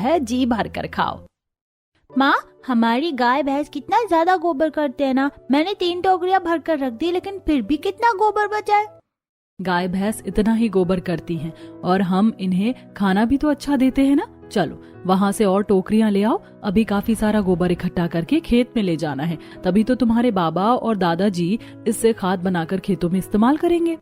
है, जी भर कर खाओ। माँ, हमारी गाय भैंस कितना ज्यादा गोबर करते हैं ना। मैंने 3 टोकरियां भर कर रख दी, लेकिन फिर भी कितना गोबर बचा है। गाय भैंस इतना ही गोबर करती हैं और हम इन्हें खाना भी तो अच्छा देते हैं ना। चलो वहाँ से और टोकरियां ले आओ, अभी काफी सारा गोबर इकट्ठा करके खेत में ले जाना है, तभी तो तुम्हारे बाबा और दादाजी इससे खाद बनाकर खेतों में इस्तेमाल करेंगे।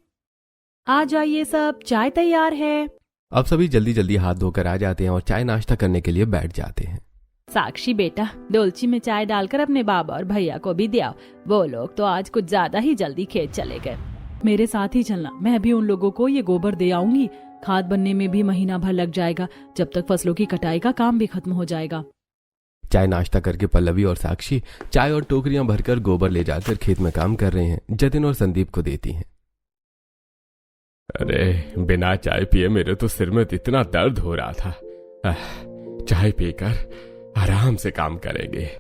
आ जाइए सब, चाय तैयार है। अब सभी जल्दी जल्दी हाथ धोकर आ जाते हैं और चाय नाश्ता करने के लिए बैठ जाते हैं। साक्षी बेटा, डोलची में चाय डालकर अपने बाबा और भैया को भी दे आओ, वो लोग तो आज कुछ ज्यादा ही जल्दी खेत चले गए। मेरे साथ ही चलना, मैं भी उन लोगों को ये गोबर दे आऊंगी। खाद बनने में भी महीना भर लग जाएगा, जब तक फसलों की कटाई का काम भी खत्म हो जाएगा। चाय नाश्ता करके पल्लवी और साक्षी चाय और टोकरियां भरकर गोबर ले जाकर खेत में काम कर रहे हैं। जतिन और संदीप को देती हैं। अरे बिना चाय पिए मेरे तो सिर में इतना दर्द हो रहा था। चाय पीकर आराम से काम करेंगे।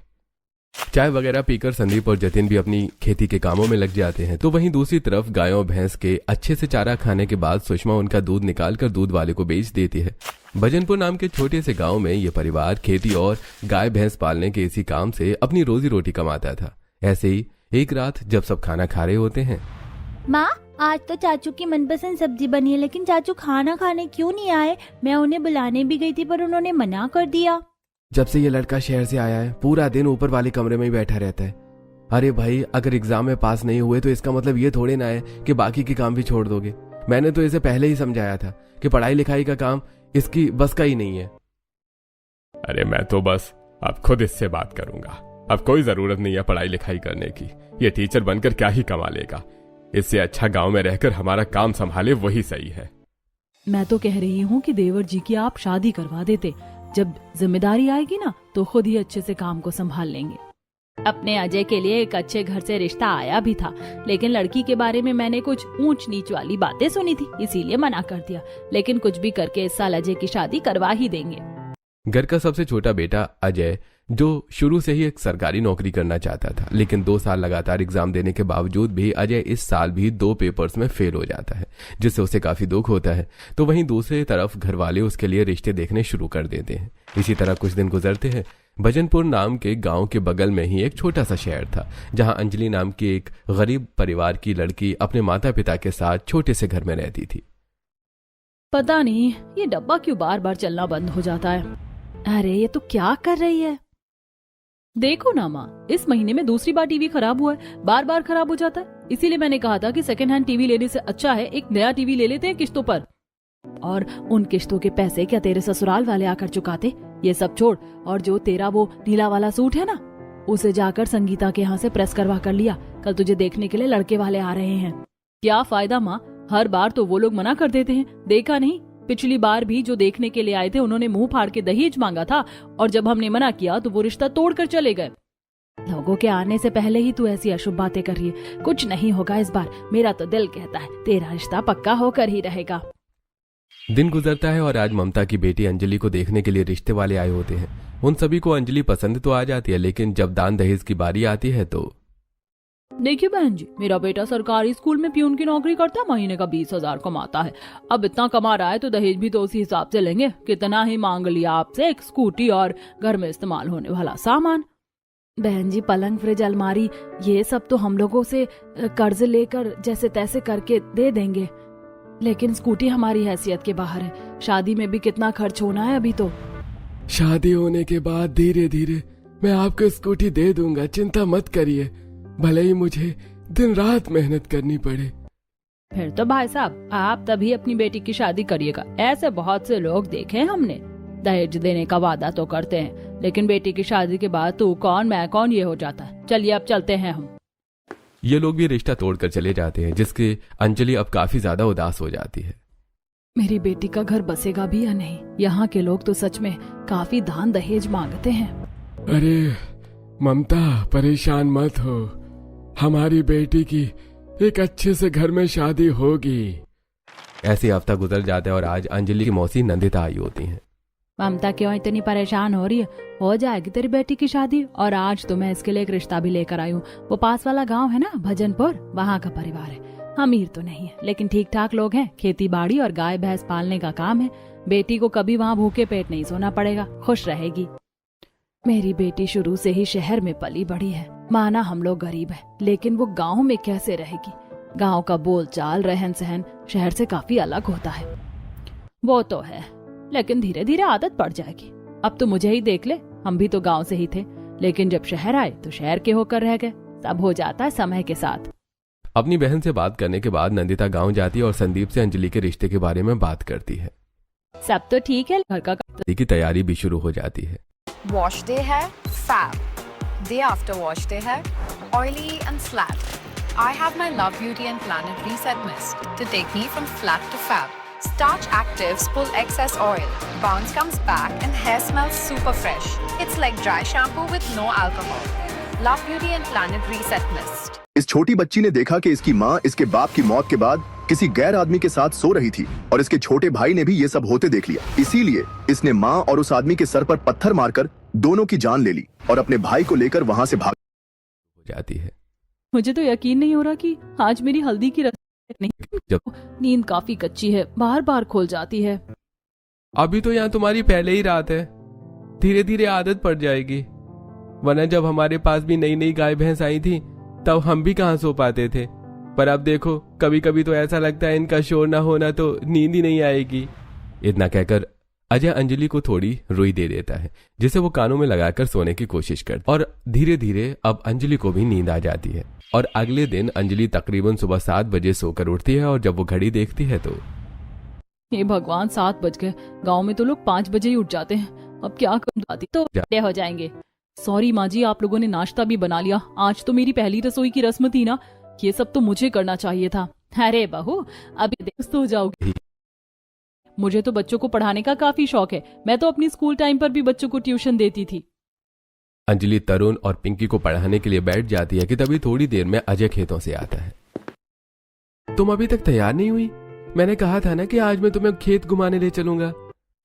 चाय वगैरह पीकर संदीप और जतिन भी अपनी खेती के कामों में लग जाते हैं। तो वहीं दूसरी तरफ गायों भैंस के अच्छे से चारा खाने के बाद सुषमा उनका दूध निकालकर दूध वाले को बेच देती है। भजनपुर नाम के छोटे से गांव में ये परिवार खेती और गाय भैंस पालने के इसी काम से अपनी रोजी रोटी कमाता था। ऐसे ही एक रात जब सब खाना खा रहे होते हैं। माँ, आज तो चाचू की मनपसंद सब्जी बनी है, लेकिन चाचू खाना खाने क्यों नहीं आए? मैं उन्हें बुलाने भी गई थी पर उन्होंने मना कर दिया। जब से ये लड़का शहर से आया है पूरा दिन ऊपर वाले कमरे में ही बैठा रहता है। अरे भाई, अगर एग्जाम में पास नहीं हुए तो इसका मतलब ये थोड़े ना है कि बाकी के काम भी छोड़ दोगे। मैंने तो इसे पहले ही समझाया था कि पढ़ाई लिखाई का काम इसकी बस का ही नहीं है। अरे मैं तो बस अब खुद इससे बात करूंगा। अब कोई जरूरत नहीं है पढ़ाई लिखाई करने की। ये टीचर बनकर क्या ही कमा लेगा। इससे अच्छा गांव में रहकर हमारा काम संभाले वही सही है। मैं तो कह रही हूँ कि देवर जी की आप शादी करवा देते। जब जिम्मेदारी आएगी ना तो खुद ही अच्छे से काम को संभाल लेंगे। अपने अजय के लिए एक अच्छे घर से रिश्ता आया भी था, लेकिन लड़की के बारे में मैंने कुछ ऊंच नीच वाली बातें सुनी थी, इसीलिए मना कर दिया। लेकिन कुछ भी करके इस साल अजय की शादी करवा ही देंगे। घर का सबसे छोटा बेटा अजय, जो शुरू से ही एक सरकारी नौकरी करना चाहता था, लेकिन 2 साल लगातार एग्जाम देने के बावजूद भी अजय इस साल भी 2 पेपर्स में फेल हो जाता है, जिससे उसे काफी दुख होता है। तो वहीं दूसरी तरफ घर वाले उसके लिए रिश्ते देखने शुरू कर देते हैं। इसी तरह कुछ दिन गुजरते हैं। भजनपुर नाम के गांव के बगल में ही एक छोटा सा शहर था, जहां अंजलि नाम की एक गरीब परिवार की लड़की अपने माता पिता के साथ छोटे से घर में रहती थी। पता नहीं ये डब्बा क्यों बार बार चलना बंद हो जाता है। अरे ये तो क्या कर रही है? देखो ना माँ, इस महीने में दूसरी बार टीवी खराब हुआ है, बार बार खराब हो जाता है। इसीलिए मैंने कहा था कि सेकंड हैंड टीवी लेने से अच्छा है एक नया टीवी ले लेते हैं किस्तों पर। और उन किस्तों के पैसे क्या तेरे ससुराल वाले आकर चुकाते? ये सब छोड़, और जो तेरा वो नीला वाला सूट है ना, उसे जाकर संगीता के यहाँ से प्रेस करवा कर लिया। कल तुझे देखने के लिए लड़के वाले आ रहे हैं। क्या फायदा माँ, हर बार तो वो लोग मना कर देते हैं। देखा नहीं, पिछली बार भी जो देखने के लिए आए थे उन्होंने मुंह फाड़ के दहेज मांगा था, और जब हमने मना किया तो वो रिश्ता तोड़कर चले गए। लोगों के आने से पहले ही तू ऐसी अशुभ बातें कर रही है। कुछ नहीं होगा इस बार, मेरा तो दिल कहता है तेरा रिश्ता पक्का होकर ही रहेगा। दिन गुजरता है और आज ममता की बेटी अंजलि को देखने के लिए रिश्ते वाले आए होते हैं। उन सभी को अंजलि पसंद तो आ जाती है, लेकिन जब दान दहेज की बारी आती है तो देखिए बहन जी, मेरा बेटा सरकारी स्कूल में प्यून की नौकरी करता है, महीने का 20,000 कमाता है। अब इतना कमा रहा है तो दहेज भी तो उसी हिसाब से लेंगे। कितना ही मांग लिया आपसे, एक स्कूटी और घर में इस्तेमाल होने वाला सामान। बहन जी, पलंग फ्रिज अलमारी ये सब तो हम लोगों से कर्ज लेकर जैसे तैसे करके दे देंगे, लेकिन स्कूटी हमारी हैसियत के बाहर है। शादी में भी कितना खर्च होना है अभी तो। शादी होने के बाद धीरे धीरे मैं आपको स्कूटी दे दूंगा, चिंता मत करिए, भले ही मुझे दिन रात मेहनत करनी पड़े। फिर तो भाई साहब आप तभी अपनी बेटी की शादी करिएगा। ऐसे बहुत से लोग देखे हैं हमने, दहेज देने का वादा तो करते हैं, लेकिन बेटी की शादी के बाद तू कौन मैं कौन ये हो जाता है। चलिए अब चलते हैं हम। ये लोग भी रिश्ता तोड़कर चले जाते हैं, जिसके अंजलि अब काफी ज्यादा उदास हो जाती है। मेरी बेटी का घर बसेगा भी या नहीं? यहाँ के लोग तो सच में काफी दान दहेज मांगते हैं। अरे ममता, परेशान मत हो, हमारी बेटी की एक अच्छे से घर में शादी होगी। ऐसे हफ्ता गुजर जाता है और आज अंजलि की मौसी नंदिता आई होती हैं। ममता क्यों इतनी परेशान हो रही है? हो जाएगी तेरी बेटी की शादी। और आज तो मैं इसके लिए एक रिश्ता भी लेकर आई हूँ। वो पास वाला गांव है ना भजनपुर, वहाँ का परिवार है। अमीर तो नहीं है लेकिन ठीक ठाक लोग हैं। खेती बाड़ी और गाय भैंस पालने का काम है। बेटी को कभी वहाँ भूखे पेट नहीं सोना पड़ेगा, खुश रहेगी। मेरी बेटी शुरू से ही शहर में पली बड़ी है। माना हम लोग गरीब हैं, लेकिन वो गांव में कैसे रहेगी? गांव का बोल चाल रहन सहन शहर से काफी अलग होता है। वो तो है, लेकिन धीरे धीरे आदत पड़ जाएगी। अब तो मुझे ही देख ले, हम भी तो गांव से ही थे, लेकिन जब शहर आए तो शहर के होकर रह गए। सब हो जाता है समय के साथ। अपनी बहन से बात करने के बाद नंदिता गांव जाती है और संदीप से अंजलि के रिश्ते के बारे में बात करती है। सब तो ठीक है, घर का की तैयारी भी शुरू हो जाती है। वॉश डे है, fab day after wash day है, oily and flat. I have my Love Beauty and Planet Reset Mist to take me from flat to fab. Starch actives pull excess oil, bounce comes back and hair smells super fresh. It's like dry shampoo with no alcohol. Love Beauty and Planet Reset Mist. इस छोटी बच्ची ने देखा कि इसकी माँ इसके बाप की मौत के बाद किसी गैर आदमी के साथ सो रही थी और इसके छोटे भाई ने भी ये सब होते देख लिया। इसीलिए इसने माँ और उस आदमी के सर पर पत्थर मारकर दोनों की जान ले ली और अपने भाई को लेकर वहाँ से भाग जाती है। मुझे तो यकीन नहीं हो रहा कि आज मेरी हल्दी की रस्म नहीं। जब नींद काफी कच्ची है, बार बार खोल जाती है। अभी तो यहाँ तुम्हारी पहले ही रात है, धीरे धीरे आदत पड़ जाएगी। वरना जब हमारे पास भी नई नई गाय भैंस आई थी तब हम भी कहाँ सो पाते थे, पर अब देखो कभी कभी तो ऐसा लगता है इनका शोर ना होना तो नींद ही नहीं आएगी। इतना कहकर अजय अंजलि को थोड़ी रुई दे देता है, जिसे वो कानों में लगाकर सोने की कोशिश करती और धीरे धीरे अब अंजलि को भी नींद आ जाती है। और अगले दिन अंजलि तकरीबन सुबह 7 बजे सोकर उठती है और जब वो घड़ी देखती है तो हे भगवान, 7 बज गए। गांव में तो लोग 5 बजे ही उठ जाते हैं। अब क्या कर जाती तो बड़े हो जाएंगे। सॉरी माँ जी, आप लोगों ने नाश्ता भी बना लिया। आज तो मेरी पहली रसोई की रस्म थी ना, ये सब तो मुझे करना चाहिए था। अरे बहू, अभी दोस्त हो जाओगी। मुझे तो बच्चों को पढ़ाने का काफी शौक है। मैं तो अपनी स्कूल टाइम पर भी बच्चों को ट्यूशन देती थी। अंजलि तरुण और पिंकी को पढ़ाने के लिए बैठ जाती है कि तभी थोड़ी देर में अजय खेतों से आता है। तुम अभी तक तैयार नहीं हुई? मैंने कहा था ना कि आज मैं तुम्हें खेत घुमाने ले चलूंगा।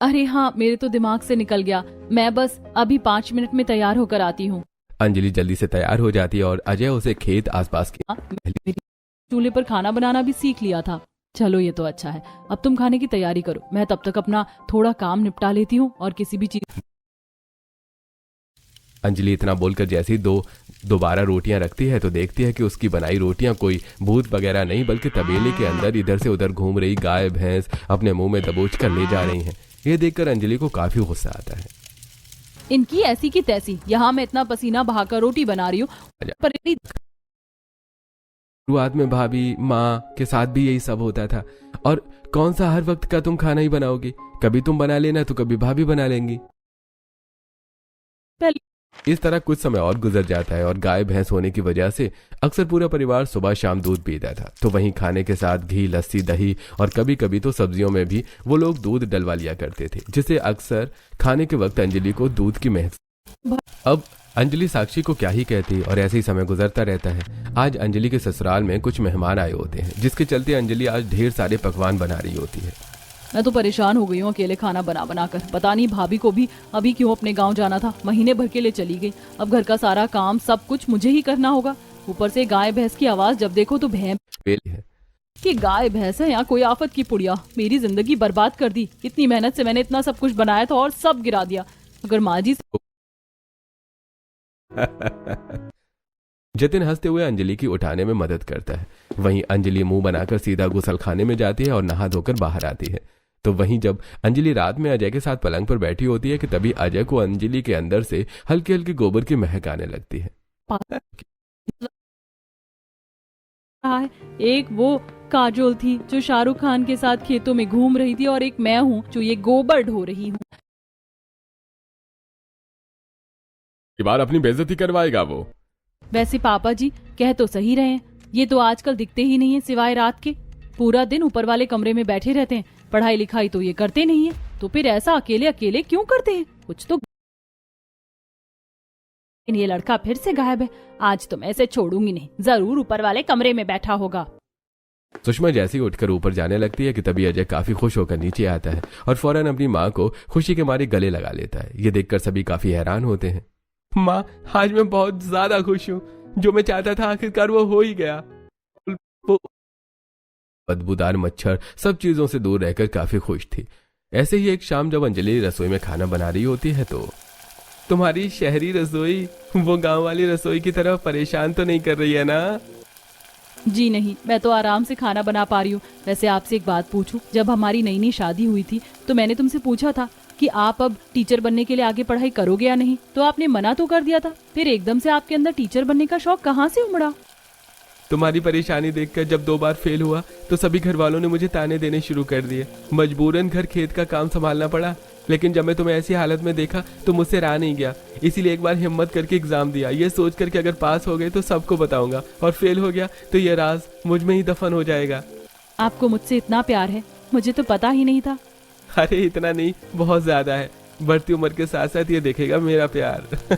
अरे हाँ, मेरे तो दिमाग से निकल गया। मैं बस अभी 5 मिनट में तैयार होकर आती हूँ। अंजलि जल्दी से तैयार हो जाती है और अजय उसे खेत आसपास के चूल्हे पर खाना बनाना भी सीख लिया था। चलो ये तो अच्छा है। अब तुम खाने की तैयारी करो, मैं तब तक अपना थोड़ा काम निपटा लेती हूँ और किसी भी चीज। अंजलि इतना बोलकर जैसे ही दोबारा रोटियां रखती है तो देखती है कि उसकी बनाई रोटियां कोई भूत वगैरह नहीं बल्कि तबेले के अंदर इधर से उधर घूम रही गाय भैंस अपने मुंह में दबोच कर ले जा रही हैं। ये देखकर अंजलि को काफी गुस्सा आता है। इनकी ऐसी की तैसी, यहाँ मैं इतना पसीना बहाकर रोटी बना रही हूँ, पर शुरुआत में भाभी माँ के साथ भी यही सब होता था। और कौन सा हर वक्त का तुम खाना ही बनाओगी? कभी तुम बना लेना तो कभी भाभी बना लेंगी। इस तरह कुछ समय और गुजर जाता है और गाय भैंस होने की वजह से अक्सर पूरा परिवार सुबह शाम दूध पीता था। तो वहीं खाने के साथ घी, लस्सी, दही और कभी कभी तो सब्जियों में भी वो लोग दूध डलवा लिया करते थे, जिससे अक्सर खाने के वक्त अंजलि को दूध की महक। अब अंजलि साक्षी को क्या ही कहती और ऐसे ही समय गुजरता रहता है। आज अंजलि के ससुराल में कुछ मेहमान आए होते हैं, जिसके चलते अंजलि आज ढेर सारे पकवान बना रही होती है। मैं तो परेशान हो गई हूँ अकेले खाना बना बना कर। पता नहीं भाभी को भी अभी क्यों अपने गांव जाना था, महीने भर के लिए चली गई। अब घर का सारा काम सब कुछ मुझे ही करना होगा। ऊपर से गाय भैंस की आवाज जब देखो तो भैंस है कि गाय भैंस है या कोई आफत की पुड़िया। मेरी जिंदगी बर्बाद कर दी। इतनी मेहनत से मैंने इतना सब कुछ बनाया था और सब गिरा दिया। अगर माँ जी जतिन हंसते हुए अंजलि की उठाने में मदद करता है। वहीं अंजलि मुंह बनाकर सीधा गुसलखाने में जाती है और नहा धोकर बाहर आती है। तो वहीं जब अंजलि रात में अजय के साथ पलंग पर बैठी होती है कि तभी अजय को अंजलि के अंदर से हल्की हल्की गोबर की महक आने लगती है। एक वो काजोल थी जो शाहरुख खान के साथ खेतों में घूम रही थी और एक मैं हूँ जो ये गोबर ढो रही हूँ। बार अपनी बेइज्जती करवाएगा वो। वैसे पापा जी कह तो सही रहे हैं, ये तो आजकल दिखते ही नहीं है सिवाय रात के। पूरा दिन ऊपर वाले कमरे में बैठे रहते हैं, पढ़ाई लिखाई तो ये करते नहीं है। तो फिर ऐसा अकेले अकेले क्यों करते हैं? कुछ तो। ये लड़का फिर से गायब है। आज तो मैं इसे छोड़ूंगी नहीं, जरूर ऊपर वाले कमरे में बैठा होगा। सुषमा जैसे ही उठकर ऊपर जाने लगती है कि तभी अजय काफी खुश होकर नीचे आता है और फौरन अपनी माँ को खुशी के मारे गले लगा लेता है। ये देखकर सभी काफी हैरान होते हैं। माँ, आज मैं बहुत ज्यादा खुश हूँ। जो मैं चाहता था आखिरकार वो हो ही गया। वो बदबूदार मच्छर सब चीजों से दूर रहकर काफी खुश थी। ऐसे ही एक शाम जब अंजलि रसोई में खाना बना रही होती है तो तुम्हारी शहरी रसोई वो गांव वाली रसोई की तरह परेशान तो नहीं कर रही है ना? जी नहीं, मैं तो आराम से खाना बना पा रही हूँ। वैसे आपसे एक बात पूछूं, जब हमारी नई नई शादी हुई थी तो मैंने तुमसे पूछा था कि आप अब टीचर बनने के लिए आगे पढ़ाई करोगे या नहीं, तो आपने मना तो कर दिया था। फिर एकदम से आपके अंदर टीचर बनने का शौक कहाँ से उमड़ा? तुम्हारी परेशानी देखकर जब 2 बार फेल हुआ तो सभी घर वालों ने मुझे ताने देने शुरू कर दिए। मजबूरन घर खेत का काम संभालना पड़ा, लेकिन जब मैं तुम्हें ऐसी हालत में देखा तो मुझसे रहा नहीं गया। इसीलिए एक बार हिम्मत करके एग्जाम दिया, ये सोच कर कि अगर पास हो गए तो सबको बताऊंगा, और फेल हो गया तो ये राज मुझ में ही दफन हो जाएगा। आपको मुझसे इतना प्यार है, मुझे तो पता ही नहीं था। अरे इतना नहीं, बहुत ज्यादा है। बढ़ती उम्र के साथ साथ ये देखेगा मेरा प्यार।